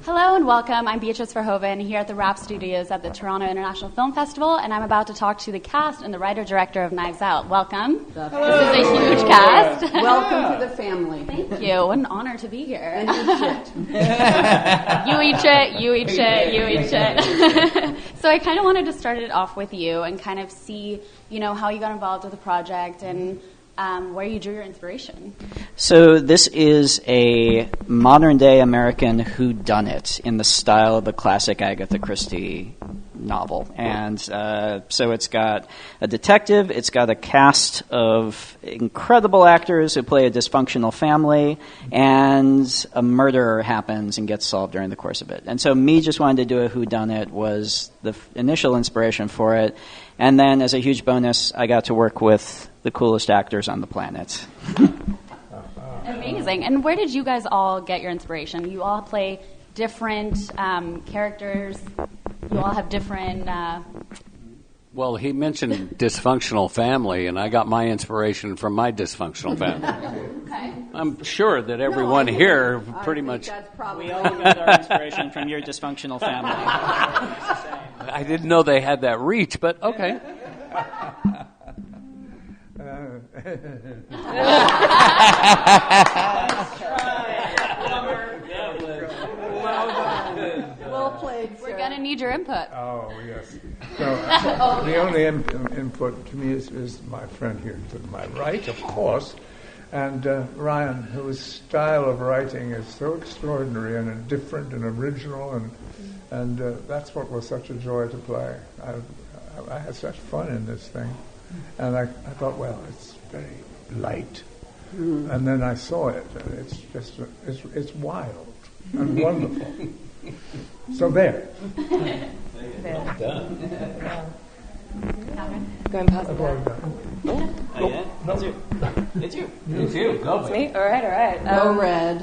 Hello and welcome. I'm Beatrice Verhoeven here at the Wrap Studios at the Toronto International Film Festival, and I'm about to talk to the cast and the writer-director of Knives Out. Welcome. Hello. This is a huge cast. Welcome to the family. Thank you. What an honor to be here. And eat shit. You eat shit, you eat shit, you eat shit. So I kind of wanted to start it off with you and kind of see, how you got involved with the project and where you drew your inspiration. So this is a modern-day American whodunit in the style of the classic Agatha Christie novel. And so it's got a detective, it's got a cast of incredible actors who play a dysfunctional family, and a murder happens and gets solved during the course of it. And so me just wanting to do a whodunit was the initial inspiration for it. And then as a huge bonus, I got to work with the coolest actors on the planet. Amazing. And where did you guys all get your inspiration? You all play different characters. You all have different... Well, he mentioned dysfunctional family, and I got my inspiration from my dysfunctional family. Okay. I'm sure that everyone here pretty much... That's probably We all got our inspiration from your dysfunctional family. I didn't know they had that reach, but okay. well played, sir. We're going to need your input. Oh, yes. So, the only input to me is my friend here to my right, of course, and Ryan, whose style of writing is so extraordinary and different and original, and that's what was such a joy to play. I had such fun in this thing, and I thought, well, it's very light, and then I saw it, and it's just it's wild and wonderful. So there. Well done. Going past Well that. done. It's you. It's you. It's you. Go It's me? All right. No red.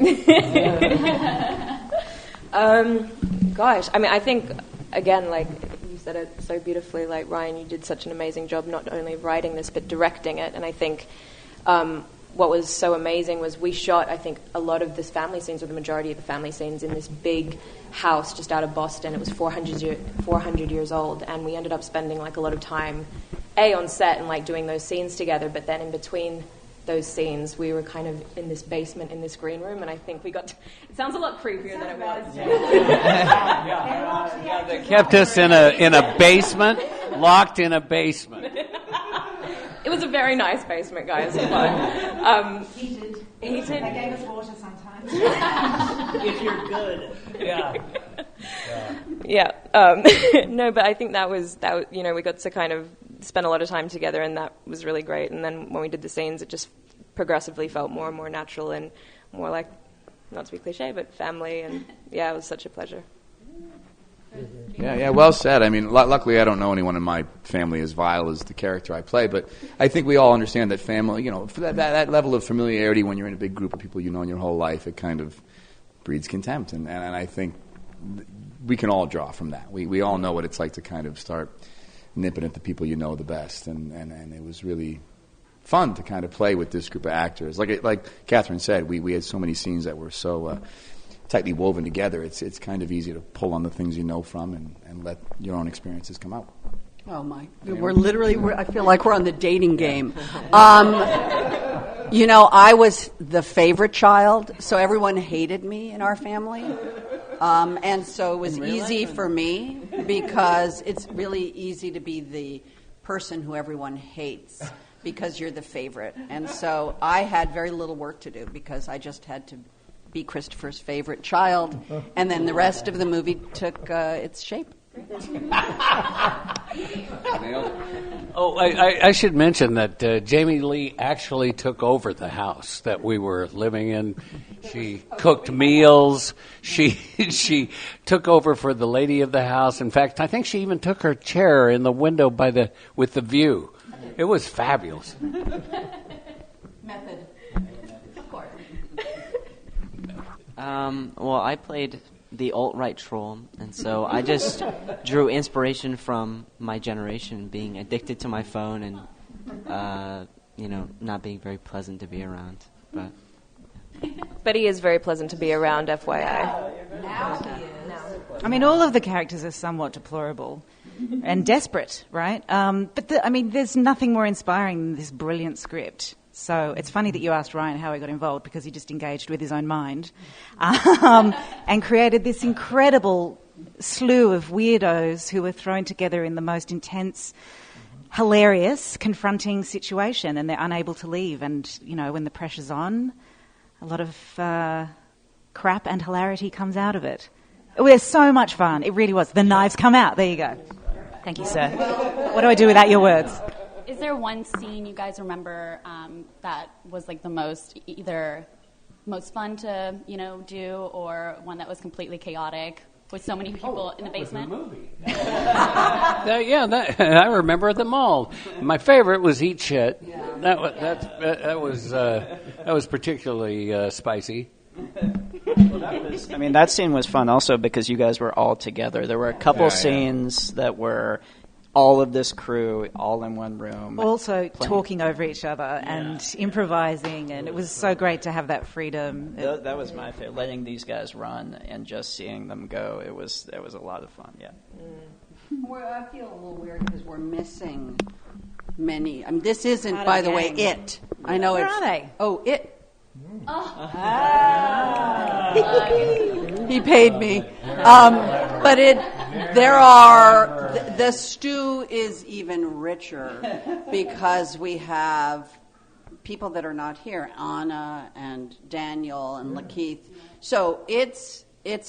Gosh, I mean, I think, again, like you said it so beautifully, like, Ryan, you did such an amazing job not only of writing this, but directing it. And I think what was so amazing was we shot, I think, a lot of this family scenes, or the majority of the family scenes, in this big house just out of Boston. It was 400 years old, and we ended up spending, like, a lot of time, on set and, like, doing those scenes together, but then in between those scenes, we were kind of in this basement, in this green room, and I think we got... it sounds a lot creepier than it was. They kept us in a basement, locked in a basement. It was a very nice basement, guys. Heated. Heated. They gave us water sometimes. If you're good. Yeah. Yeah. No, but I think that was we got to kind of spend a lot of time together, and that was really great. And then when we did the scenes, it just progressively felt more and more natural and more like, not to be cliche, but family. And yeah, it was such a pleasure. Yeah, well said. I mean, luckily I don't know anyone in my family as vile as the character I play, but I think we all understand that family, for that level of familiarity when you're in a big group of people you know in your whole life, it kind of breeds contempt. And I think we can all draw from that. We all know what it's like to kind of start nipping at the people you know the best, and it was really fun to kind of play with this group of actors. Like Catherine said, we had so many scenes that were so... tightly woven together, it's kind of easy to pull on the things you know from and let your own experiences come out. Oh my! I feel like we're on the dating game. I was the favorite child, so everyone hated me in our family, and so it was easy for me because it's really easy to be the person who everyone hates because you're the favorite, and so I had very little work to do because I just had to be Christopher's favorite child, and then the rest of the movie took its shape. I should mention that Jamie Lee actually took over the house that we were living in. She cooked meals. She took over for the lady of the house. In fact, I think she even took her chair in the window with the view. It was fabulous. Method. Of course. Well, I played the alt-right troll, and so I just drew inspiration from my generation being addicted to my phone and, not being very pleasant to be around. But he is very pleasant to be around, FYI. Now he is. I mean, all of the characters are somewhat deplorable and desperate, right? But there's nothing more inspiring than this brilliant script. So it's funny that you asked Ryan how he got involved, because he just engaged with his own mind and created this incredible slew of weirdos who were thrown together in the most intense, hilarious, confronting situation, and they're unable to leave. And, when the pressure's on, a lot of crap and hilarity comes out of it. It was so much fun. It really was. The knives come out. There you go. Thank you, sir. What do I do without your words? Is there one scene you guys remember that was like the most fun to do, or one that was completely chaotic with so many people in the basement? The movie. I remember them all. My favorite was Eat Shit. Yeah. That was particularly spicy. That scene was fun also because you guys were all together. There were a couple scenes that were all of this crew all in one room. Also talking over each other and improvising, and it was so great to have that freedom. That was my favorite. Letting these guys run and just seeing them go, it was a lot of fun, yeah. I feel a little weird because we're missing many. This isn't, by the way, It. I know Where it's... are they? Oh, It. He paid me. But the stew is even richer because we have people that are not here, Anna and Daniel and Lakeith. So it's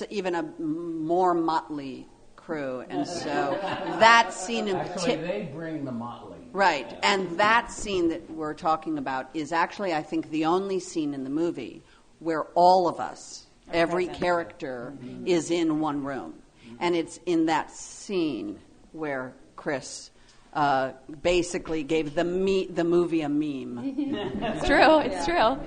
even a more motley crew, and so that scene in particular. They bring the motley. Right, and that scene that we're talking about is actually, I think, the only scene in the movie where all of us, every character, is in one room. And it's in that scene where Chris basically gave the movie a meme. It's true.